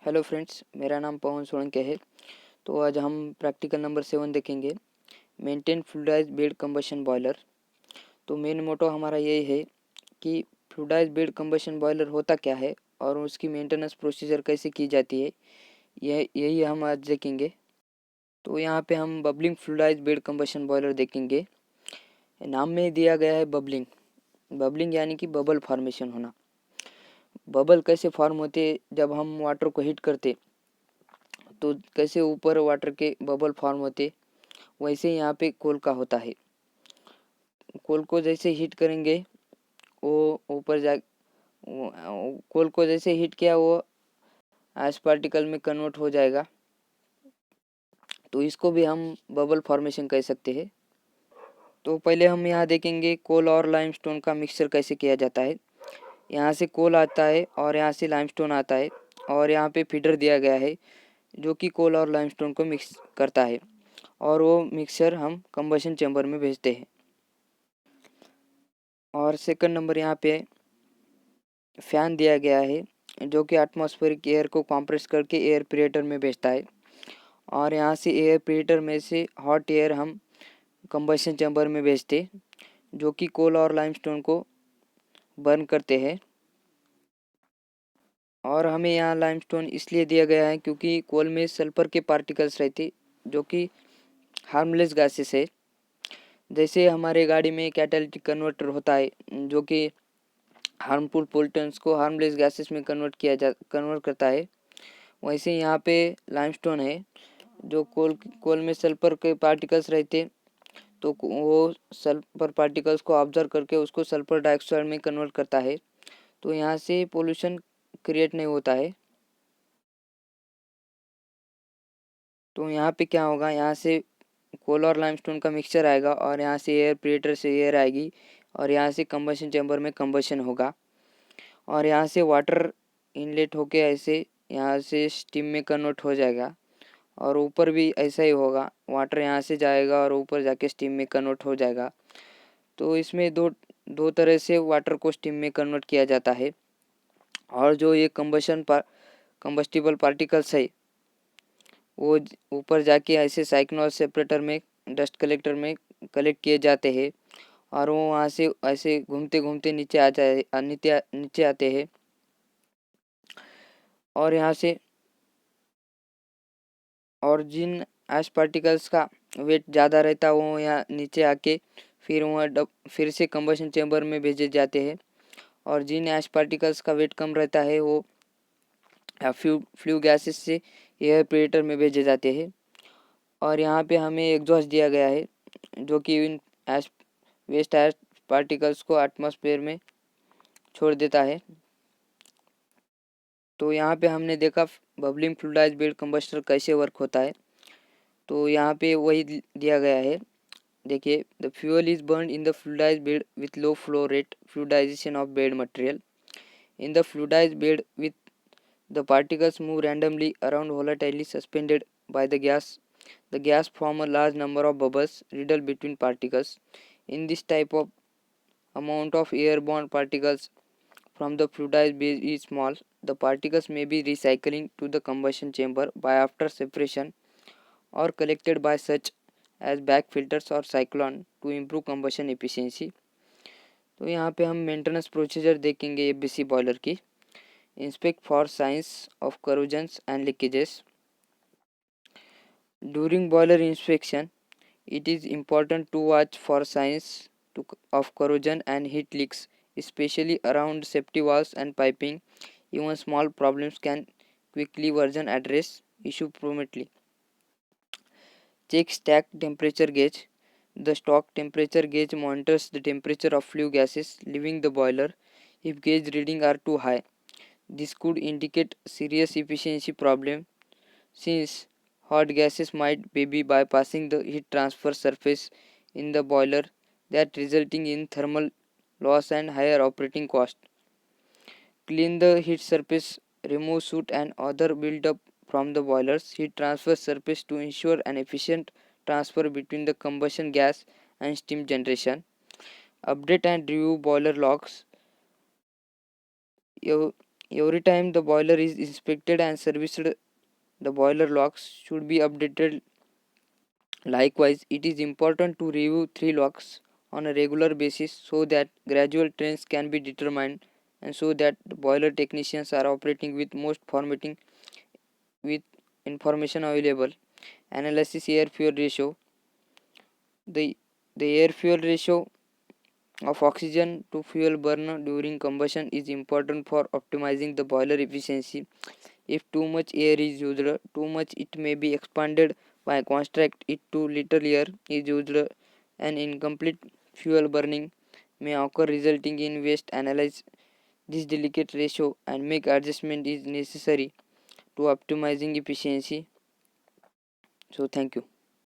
Hello friends, मेरा नाम पवन सोलंकी है। तो आज हम प्रैक्टिकल नंबर 7 देखेंगे, maintain fluidised bed combustion boiler. तो मेन मोटो हमारा यही है कि फ्लूइडाइज्ड बेड कंबशन बॉयलर होता क्या है और उसकी मेंटेनेंस प्रोसीजर कैसे की जाती है, यही हम आज देखेंगे। तो यहाँ पे हम bubbling fluidised bed combustion boiler देखेंगे। नाम में दिया गया है बबलिंग। बबलिंग यानी कि बबल फॉर्मेशन होना। बबल कैसे फॉर्म होते, जब हम वाटर को हीट करते तो कैसे ऊपर वाटर के बबल फॉर्म होते, वैसे यहाँ पे कोल का होता है। कोल को जैसे हीट करेंगे वो ऊपर जा कोल को जैसे हीट किया वो आइस पार्टिकल में कन्वर्ट हो जाएगा। तो इसको भी हम बबल फॉर्मेशन कह सकते हैं। तो पहले हम यहाँ देखेंगे कोल और लाइमस्टोन का मिक्सचर कैसे किया जाता है। यहाँ से कोल आता है और यहाँ से लाइमस्टोन आता है और यहाँ पे फीडर दिया गया है जो कि कोल और लाइमस्टोन को मिक्स करता है और वो मिक्सचर हम कंबशन चैम्बर में भेजते हैं। और सेकंड नंबर यहाँ पे फैन दिया गया है जो कि एटमॉस्फेरिक एयर को कंप्रेस करके एयर प्रिएटर में भेजता है और यहाँ से एयर प्रिएटर में से हॉट एयर हम कंबशन चैम्बर में भेजते जो कि कोल और लाइमस्टोन को बर्न करते हैं। और हमें यहाँ लाइमस्टोन इसलिए दिया गया है क्योंकि कोल में सल्फर के पार्टिकल्स रहते जो कि हार्मलेस गैसेस है। जैसे हमारे गाड़ी में कैटालिटिक कन्वर्टर होता है जो कि हार्मफुल पोल्यूटेंट्स को हार्मलेस गैसेस में कन्वर्ट करता है, वैसे यहाँ पे लाइमस्टोन है जो कोल में सल्फर के पार्टिकल्स रहते तो वो सल्फर पार्टिकल्स को ऑब्जर्व करके उसको सल्फर डाइऑक्साइड में कन्वर्ट करता है। तो यहाँ से पोल्यूशन क्रिएट नहीं होता है। तो यहाँ पे क्या होगा, यहाँ से कोल और लाइमस्टोन का मिक्सचर आएगा और यहाँ से एयर प्रिएटर से एयर आएगी और यहाँ से कंबशन चैम्बर में कंबशन होगा और यहाँ से वाटर इनलेट होके ऐसे यहाँ से स्टीम में कन्वर्ट हो जाएगा और ऊपर भी ऐसा ही होगा, वाटर यहाँ से जाएगा और ऊपर जाके स्टीम में कन्वर्ट हो जाएगा। तो इसमें दो दो तरह से वाटर को स्टीम में कन्वर्ट किया जाता है। और जो ये कंबस्टिबल पार्टिकल्स है वो ऊपर जाके ऐसे साइक्लोन सेपरेटर में डस्ट कलेक्टर में कलेक्ट किए जाते हैं और वो वहाँ से ऐसे घूमते घूमते नीचे आते हैं और यहाँ से और जिन ऐश पार्टिकल्स का वेट ज़्यादा रहता है वो यहाँ नीचे आके फिर से कंबशन चैम्बर में भेजे जाते हैं और जिन ऐश पार्टिकल्स का वेट कम रहता है वो फ्लू गैसेस से एयर प्रिएटर में भेजे जाते हैं। और यहाँ पे हमें एग्जॉस्ट दिया गया है जो कि इन ऐश वेस्ट ऐश पार्टिकल्स को एटमॉस्फेयर में छोड़ देता है। तो यहाँ पे हमने देखा बबलिंग फ्लूइडाइज्ड बेड कंबस्टर कैसे वर्क होता है। तो यहाँ पे वही दिया गया है, देखिए, the fuel is burn in the fluidized bed with low flow rate fluidization of bed material in the fluidized bed with the particles move randomly around volatilely suspended by the gas form a large number of bubbles riddle between particles. In this type of amount of airborne particles from the fluidized base is small. The particles may be recycling to the combustion chamber by after separation or collected by such as back filters or cyclone to improve combustion efficiency. तो यहाँ पे हम maintenance procedure देखेंगे FBC boiler की। Inspect for science of corrosions and leakages. During boiler inspection, it is important to watch for signs of corrosion and heat leaks, especially around safety valves and piping. Even small problems can quickly version address issue promptly. Check stack temperature gauge. The stock temperature gauge monitors the temperature of flue gases leaving the boiler. If gauge readings are too high, this could indicate serious efficiency problem since hot gases might be bypassing the heat transfer surface in the boiler, that resulting in thermal loss and higher operating cost. Clean the heat surface, remove soot and other buildup from the boiler's heat transfer surface to ensure an efficient transfer between the combustion gas and steam generation. Update and review boiler logs. Every time the boiler is inspected and serviced, the boiler locks should be updated. Likewise, it is important to review three locks on a regular basis so that gradual trends can be determined and so that the boiler technicians are operating with most formatting with information available. Analysis air fuel ratio. The air fuel ratio of oxygen to fuel burn during combustion is important for optimizing the boiler efficiency. If too much air is used too much, it may be expanded by contract it too little air is used and incomplete fuel burning may occur resulting in waste. Analyze this delicate ratio and make adjustment is necessary to optimizing efficiency. So thank you.